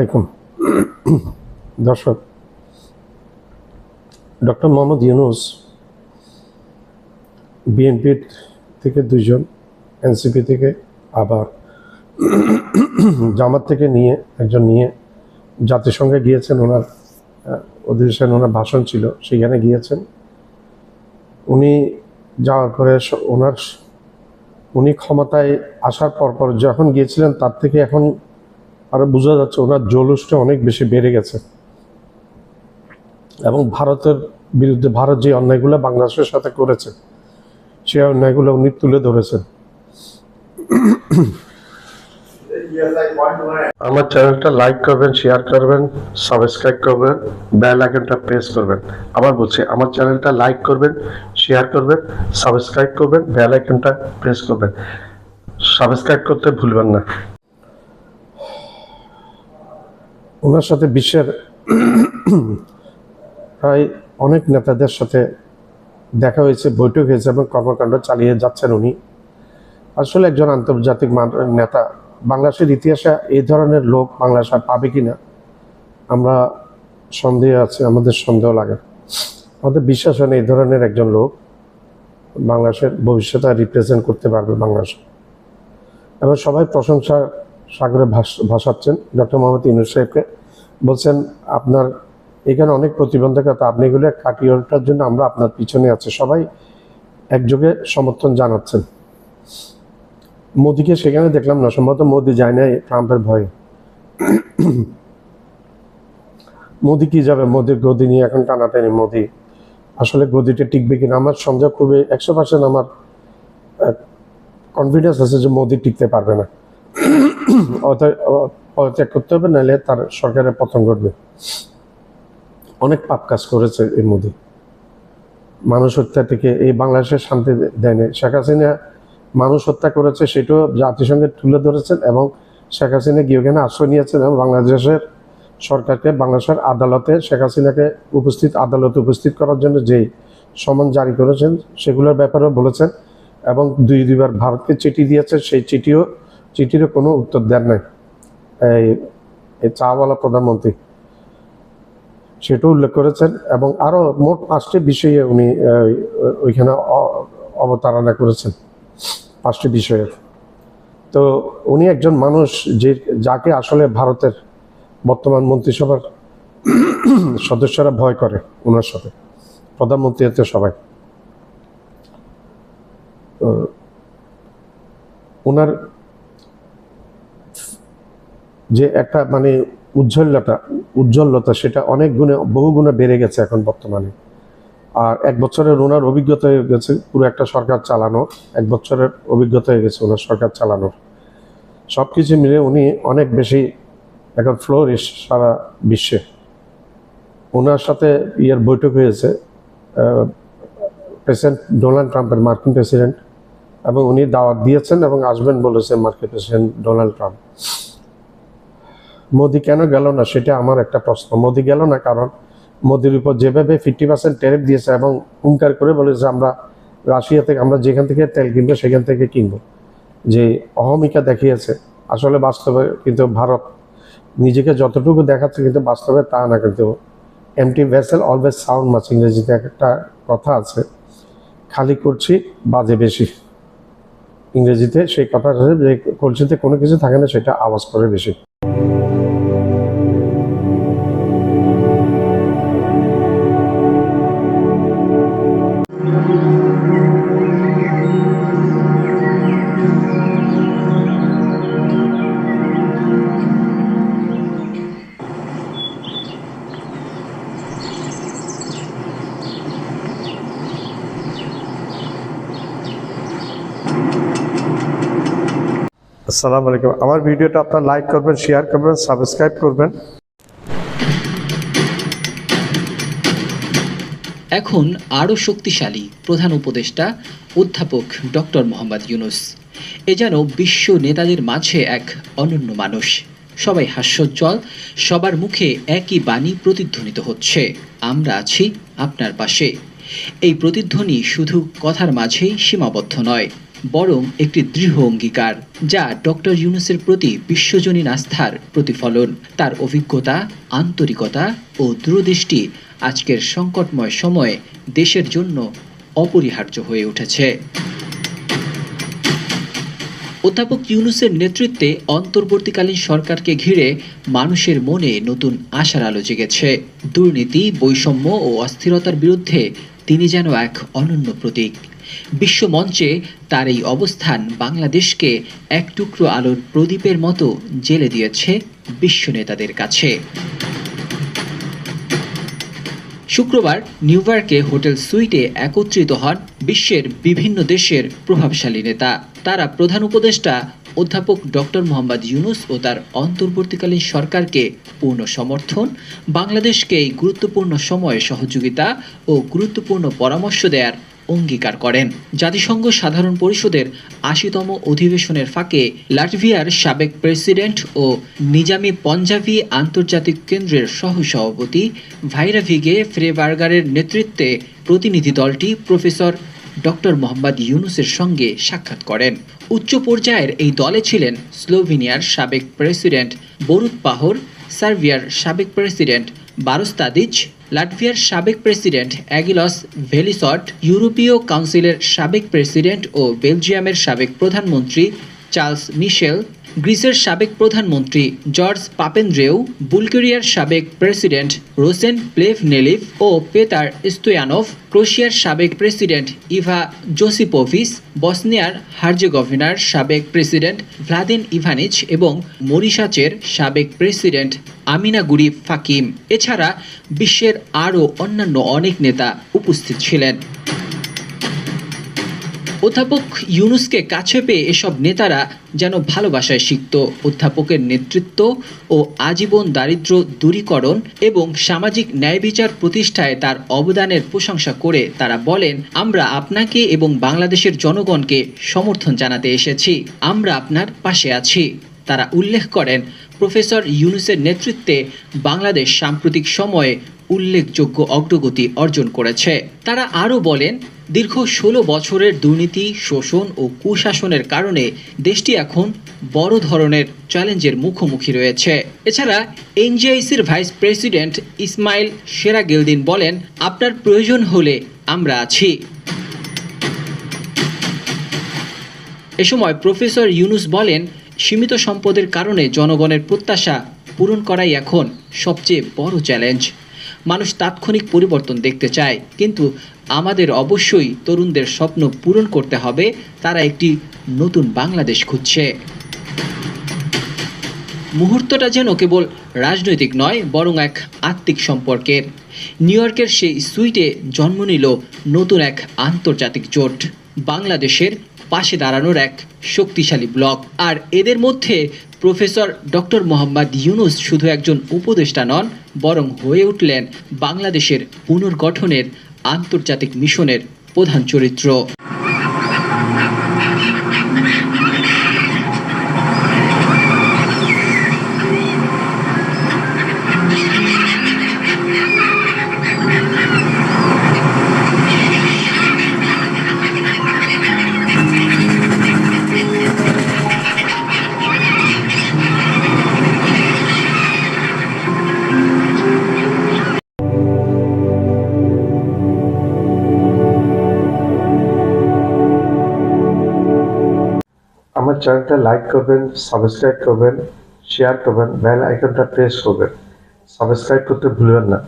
আলাইকুম দর্শক, doctor Mohammad Yunus BNP থেকে 2 জন, এনসিপি থেকে আবার জামাত থেকে একজন নিয়ে জাতিসংঘে গিয়েছেন। ওনার অধিবেশন, ওনার ভাষণ ছিল, সেখানে গিয়েছেন। উনি যাওয়ার পরে উনি ক্ষমতায় আসার পর যখন গিয়েছিলেন তার থেকে এখন আরো বোঝা যাচ্ছে ওনার জৌলুসটা অনেক বেশি বেড়ে গেছে এবং ভারতের বিরুদ্ধে ভারত যে অন্যায়গুলো বাংলাদেশের সাথে করেছে সেই অন্যায়গুলো উনি তুলে ধরেছেন। আমার চ্যানেলটা লাইক করবেন, শেয়ার করবেন, সাবস্ক্রাইব করবেন, বেল আইকনটা প্রেস করবেন। আবার বলছি, আমার চ্যানেলটা লাইক করবেন, শেয়ার করবেন, সাবস্ক্রাইব করবেন, বেল আইকনটা প্রেস করবেন। সাবস্ক্রাইব করতে ভুলবেন না। ওনার সাথে বিশ্বের প্রায় অনেক নেতাদের সাথে দেখা হয়েছে, বৈঠক হয়েছে এবং কর্মকাণ্ড চালিয়ে যাচ্ছেন উনি। আসলে একজন আন্তর্জাতিক নেতা। বাংলাদেশের ইতিহাসে এই ধরনের লোক বাংলাদেশ আর পাবে কিনা আমরা সন্দেহ আছে, আমাদের সন্দেহ লাগে। আমাদের বিশ্বাস হয় না এই ধরনের একজন লোক বাংলাদেশের ভবিষ্যতে রিপ্রেজেন্ট করতে পারবে বাংলাদেশ। এবং সবাই প্রশংসা সাগরে ভাসাচ্ছেন ডক্টর মোহাম্মদ ইউনূস সাহেবকে। বলছেন আপনার এখানে অনেক প্রতিবন্ধকতা, আপনি এগুলো কাটিয়ে ওঠার জন্য আমরা আপনার পিছনে আছি। সবাই একযোগে সমর্থন জানাচ্ছেন। মোদিকে সেখানে দেখলাম না, সম্ভবত মোদি যায় না ট্রাম্পের ভয়ে। মোদি কি যাবে, মোদির গদি নিয়ে এখন টানাটানি। মোদি আসলে গদিটা টিকবে কিনা আমার সন্দেহ, খুবই 100% আমার কনফিডেন্স আছে যে মোদি টিকতে পারবে না। পদত্যাগ করতে হবে, নাহলে তার সরকারের পতন ঘটবে। অনেক পাপ কাজ করেছে এই মোদি, মানুষ হত্যা থেকে এই বাংলাদেশের শান্তি দেয়নি। শেখ হাসিনা মানুষ হত্যা করেছে, সেটাও জাতিসংঘে তুলে ধরেছেন এবং শেখ হাসিনা গিয়ে ওখানে আশ্রয় নিয়েছেন এবং বাংলাদেশের সরকারকে, বাংলাদেশের আদালতে শেখ হাসিনাকে আদালতে উপস্থিত করার জন্য যেই সমন জারি করেছেন সেগুলোর ব্যাপারেও বলেছেন এবং দুইবার ভারতকে চিঠি দিয়েছেন। সেই চিঠিরও কোনো উত্তর দেন নাই এই চাওয়ালা প্রধানমন্ত্রী, সেটাও উল্লেখ করেছেন। এবং আরও মোট 5টি বিষয়ে উনি ওইখানে অবতারণা করেছেন, 5টি বিষয়ের। তো উনি একজন মানুষ যাকে আসলে ভারতের বর্তমান মন্ত্রিসভার সদস্যরা ভয় করে ওনার সাথে, প্রধানমন্ত্রী হতে সবাই। ওনার যে একটা মানে উজ্জ্বলতা সেটা অনেক গুণে, বহু গুণে বেড়ে গেছে এখন বর্তমানে। আর 1 বছরের ওনার অভিজ্ঞতা হয়ে গেছে পুরো একটা সরকার চালানোর। 1 বছরের অভিজ্ঞতা হয়ে গেছে ওনার সরকার চালানোর। সব কিছু মিলে উনি অনেক বেশি এখন ফ্লোরিশ সারা বিশ্বে। ওনার সাথে বৈঠক হয়েছে প্রেসিডেন্ট ডোনাল্ড ট্রাম্পের, মার্কিন প্রেসিডেন্ট, এবং উনি দাওয়াত দিয়েছেন এবং আসবেন বলেছেন মার্কিন প্রেসিডেন্ট ডোনাল্ড ট্রাম্প। মোদি কেন গেল না সেটা আমার একটা প্রশ্ন। মোদি গেল না কারণ মোদির উপর যেভাবে 50% ট্যারিফ দিয়েছে এবং হুঙ্কার করে বলেছে আমরা রাশিয়া থেকে, আমরা যেখান থেকে তেল কিনবো সেখান থেকে কিনবো, যে অহমিকা দেখিয়েছে। আসলে বাস্তবে কিন্তু ভারত নিজেকে যতটুকু দেখাচ্ছে কিন্তু বাস্তবে তা না। কিন্তু এমটি ভেসেল অলওয়েজ সাউন্ড মাছ, ইংরেজিতে একটা কথা আছে, খালি করছি বাজে বেশি। ইংরেজিতে সেই কথাটা আছে যে কলসিতে কোনো কিছু থাকে না, সেটা আওয়াজ করে বেশি। আসসালামু আলাইকুম। আমার ভিডিওটা আপনারা লাইক করবেন, শেয়ার করবেন, সাবস্ক্রাইব করবেন। এখন আরও শক্তিশালী প্রধান উপদেষ্টা অধ্যাপক ডক্টর মোহাম্মদ ইউনূস। এ যেন বিশ্ব নেতাদের মাঝে এক অনন্য মানুষ। সবাই হাস্যোজ্জ্বল, সবার মুখে একই বাণী প্রতিধ্বনিত হচ্ছে, আমরা আছি আপনার পাশে। এই প্রতিধ্বনি শুধু কথার মাঝেই সীমাবদ্ধ নয়, বরং একটি দৃঢ় অঙ্গীকার, যা ডক্টর ইউনূসের প্রতি বিশ্বজনীন আস্থার প্রতিফলন। তার অভিজ্ঞতা, আন্তরিকতা ও দূরদৃষ্টি আজকের সংকটময় সময়ে দেশের জন্য অপরিহার্য হয়ে উঠেছে। অধ্যাপক ইউনূসের নেতৃত্বে অন্তর্বর্তীকালীন সরকারকে ঘিরে মানুষের মনে নতুন আশার আলো জেগেছে। দুর্নীতি, বৈষম্য ও অস্থিরতার বিরুদ্ধে তিনি যেন এক অনন্য প্রতীক। বিশ্বমঞ্চে তার এই অবস্থান বাংলাদেশকে এক টুকরো আলোর প্রদীপের মতো জ্বেলে দিয়েছে বিশ্ব নেতাদের কাছে। শুক্রবার নিউ ইয়র্কে হোটেল সুইটে একত্রিত হন বিশ্বের বিভিন্ন দেশের প্রভাবশালী নেতা। তারা প্রধান উপদেষ্টা অধ্যাপক ডক্টর মোহাম্মদ ইউনূস ও তার অন্তর্বর্তীকালীন সরকারকে পূর্ণ সমর্থন, বাংলাদেশকে এই গুরুত্বপূর্ণ সময়ে সহযোগিতা ও গুরুত্বপূর্ণ পরামর্শ দেওয়ার অঙ্গীকার করেন। জাতিসংঘ সাধারণ পরিষদের ৮০তম অধিবেশনের ফাঁকে লাটভিয়ার সাবেক প্রেসিডেন্ট ও নিজামী পঞ্জাবি আন্তর্জাতিক কেন্দ্রের সহসভাপতি ভাইরাভিগে ফ্রেবার্গারের নেতৃত্বে প্রতিনিধি দলটি প্রফেসর ডক্টর মোহাম্মদ ইউনূসের সঙ্গে সাক্ষাৎ করেন। উচ্চ পর্যায়ের এই দলে ছিলেন স্লোভেনিয়ার সাবেক প্রেসিডেন্ট বরুত পাহর, সার্বিয়ার সাবেক প্রেসিডেন্ট বারোস তাদিচ, লাটভিয়ার সাবেক প্রেসিডেন্ট অ্যাগিলস ভেলিসট, ইউরোপীয় কাউন্সিলের সাবেক প্রেসিডেন্ট ও বেলজিয়ামের সাবেক প্রধানমন্ত্রী চার্লস মিশেল, গ্রিসের সাবেক প্রধানমন্ত্রী জর্জ পাপেন্দ্রেউ, বুলগেরিয়ার সাবেক প্রেসিডেন্ট রোসেন প্লেভনেলিভ ও পেতার স্টোয়ানভ, ক্রোয়েশিয়ার সাবেক প্রেসিডেন্ট ইভা জোসিপোভিচ, বসনিয়ার হার্জেগোভিনার সাবেক প্রেসিডেন্ট ভ্লাদিন ইভানিচ এবং মরিশাসের সাবেক প্রেসিডেন্ট আমিনা গুরি ফাকিম। এছাড়া বিশ্বের আরও অন্যান্য অনেক নেতা উপস্থিত ছিলেন। অধ্যাপক ইউনূসকে কাছে পেয়ে এসব নেতারা যেন ভালোবাসায় সিক্ত। অধ্যাপকের নেতৃত্ব ও আজীবন দারিদ্র্য দূরীকরণ এবং সামাজিক ন্যায় বিচার প্রতিষ্ঠায় তার অবদানের প্রশংসা করে তারা বলেন, আমরা আপনাকে এবং বাংলাদেশের জনগণকে সমর্থন জানাতে এসেছি, আমরা আপনার পাশে আছি। তারা উল্লেখ করেন, প্রফেসর ইউনূসের নেতৃত্বে বাংলাদেশ সাম্প্রতিক সময়ে উল্লেখযোগ্য অগ্রগতি অর্জন করেছে। তারা আরও বলেন, দীর্ঘ ১৬ বছরের দুর্নীতি, শোষণ ও কুশাসনের কারণে দেশটি এখন বড় ধরনের চ্যালেঞ্জের মুখোমুখি রয়েছে। এছাড়া এনজিআইসির ভাইস প্রেসিডেন্ট ইসমাইল সেরাগেলদিন বলেন, আপনার প্রয়োজন হলে আমরা আছি। এ সময় প্রফেসর ইউনূস বলেন, সীমিত সম্পদের কারণে জনগণের প্রত্যাশা পূরণ করাই এখন সবচেয়ে বড় চ্যালেঞ্জ। মানুষ তাৎক্ষণিক পরিবর্তন দেখতে চায়, কিন্তু আমাদের অবশ্যই তরুণদের স্বপ্ন পূরণ করতে হবে। তারা একটি নতুন বাংলাদেশ খুঁজছে। মুহূর্তটা যেন কেবল রাজনৈতিক নয়, বরং এক আত্মিক সম্পর্কের। নিউ ইয়র্কের সেই সুইটে জন্ম নিল নতুন এক আন্তর্জাতিক জোট, বাংলাদেশের পাশে দাঁড়ানোর এক শক্তিশালী ব্লক। আর এদের মধ্যে প্রফেসর ডক্টর মোহাম্মদ ইউনূস শুধু একজন উপদেষ্টা নন, বরং হয়ে উঠলেন বাংলাদেশের পুনর্গঠনের আন্তর্জাতিক মিশনের প্রধান চরিত্র। আমার চ্যানেলটা লাইক করবেন, সাবস্ক্রাইব করবেন, শেয়ার করবেন, বেল আইকনটা প্রেস করবেন। সাবস্ক্রাইব করতে ভুলবেন না।